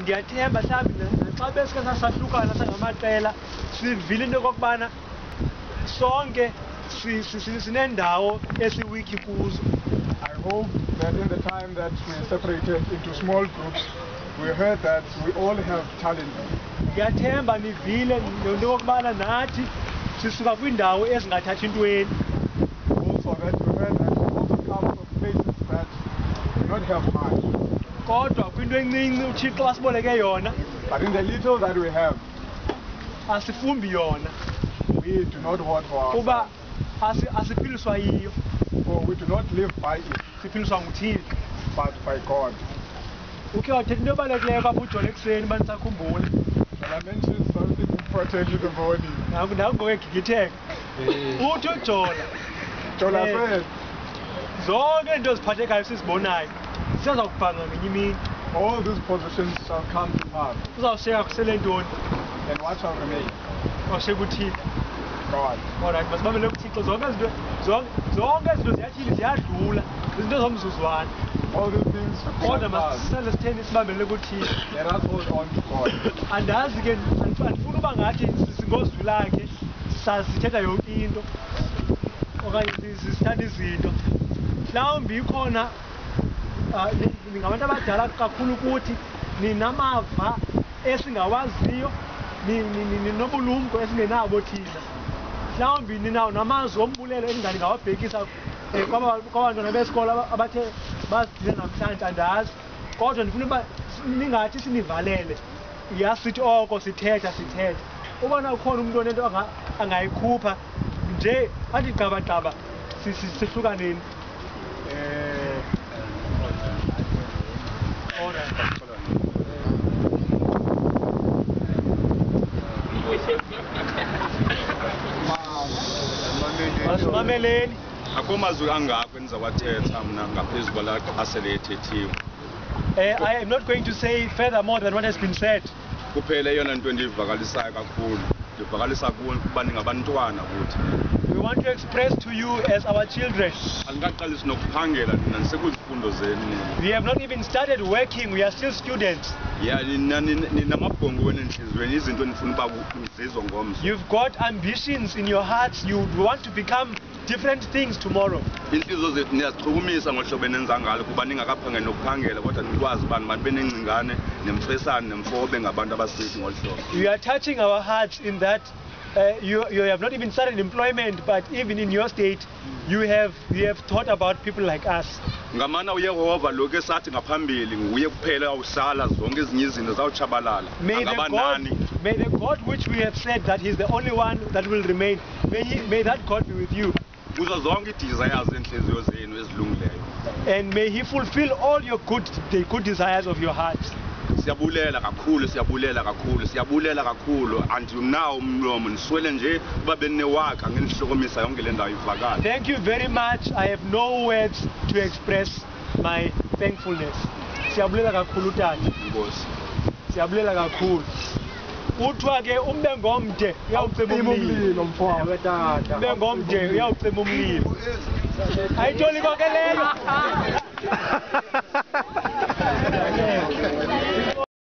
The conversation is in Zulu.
Ndiyathemba mhlawumbi xa besike sasahlukana sangamaqela sivile into okokubana sonke sinendawo esiwiki kuzo. I hope that in the time that we separated into small groups, we heard that we all have challenges. Ndiyathemba nivile into okokubana nathi sisuka kwindawo ezingathathi ntweni. Also that we heard that we also come from places that do not have much. Kodwa kwinto encinci uThixo asiboleke yona, But in the little that we have, asifumbi yona we do not hoard for kuba ourselves. asiphiliswa yiyo, For we do not live by it, siphiliswa nguThixo. but by God. Ukhe wathetha into ebalulekileyo apha uJola ekuseni uba ndisakhumbula. Shall I mention something important in the morning? Ngokugigitheka. Uthi uJola Jola Eh. said, zonke into eziphathekayo sizibonayo ziyazawubhanga ngenye imini. all these positions shall come to pass. Uzawushiyeka kusele ntoni? And what shall remain? Uzawushiyeka uThixo. God. Alright, masibambele kuThixo. Zonke izinto ziyathini ziyadlula, izinto zomzuzwana. All these things Kodwa shall pass. masisele sitheni sibambele kuThixo. Let us hold on to God. Andazi ke andifuni uba ngathi singozwi lakhe sithetha yonke into okanye sisithatha izinto. Mhlawumbi ikhona ningabantu abadala kakhulu ukuthi ninamava esingawaziyo, ninobulumko esingenabo thina. Mhlawumbi ninawo namazwi ombulelo endingawabhekisa kwabantwana besikolo abathe bazidile namhlanje, andazi. Kodwa ndifuna uba ningathi sinivalele, yasithi oko sithetha. Ubona ukhona umuntu onento angayikhupha nje athi gqabagqaba sihlukaneni. Masimameleni. Akho mazwi angakho endizawathetha mna ngaphezu kwala asele ethethiwe. I am not going to say further more than what has been said. Kuphela eyona nto endiyivakalisayo kakhulu ndivakalisa kuba ningabantwana kuthi. We want to express to you as our children. Andikaqalisi nokuphangela nina ndisekuzifundo zenu. We have not even started working, we are still students. Ya ninamabhongo wenu entliziyweni, izinto endifuna uba zizo ngomso. You've got ambitions in your hearts, you want to become different things tomorrow. Iintliziyo zethu niyazichukumisa ngohlobo enenza ngalo kuba ningakaphangeli nokuphangela kodwa nikwazi ubani manibe nengcingane nemfesane nemfobe ngabantu abasithi ngolu hlobo. You are touching our hearts in that you have not even started employment, but even in your state you have thought about people like us. Ngamana uYehova lo ke sathi ngaphambili nguye kuphela awuhlala zonke ezinye izinto zawutshabalala. May the God which we have said that he's the only one that will remain, may that God be with you. Kuzo zonke i-desires enhliziyo zenu ezilungileyo. And may he fulfill all your the good desires of your heart. Siyabulela kakhulu andinawo umlomo niswele nje uba benewaka ngenihlokomisa yonke le ndawo ivakala. Thank you very much. I have no words to express my thankfulness. Siyabulela kakhulu tata. Inkosi. Siyabulela kakhulu. Uthiwa ke umbe ngomde uyawucima umlilo mfowethu tata. umbe ngomde uyawucima umlilo. Ayitoli konke leyo.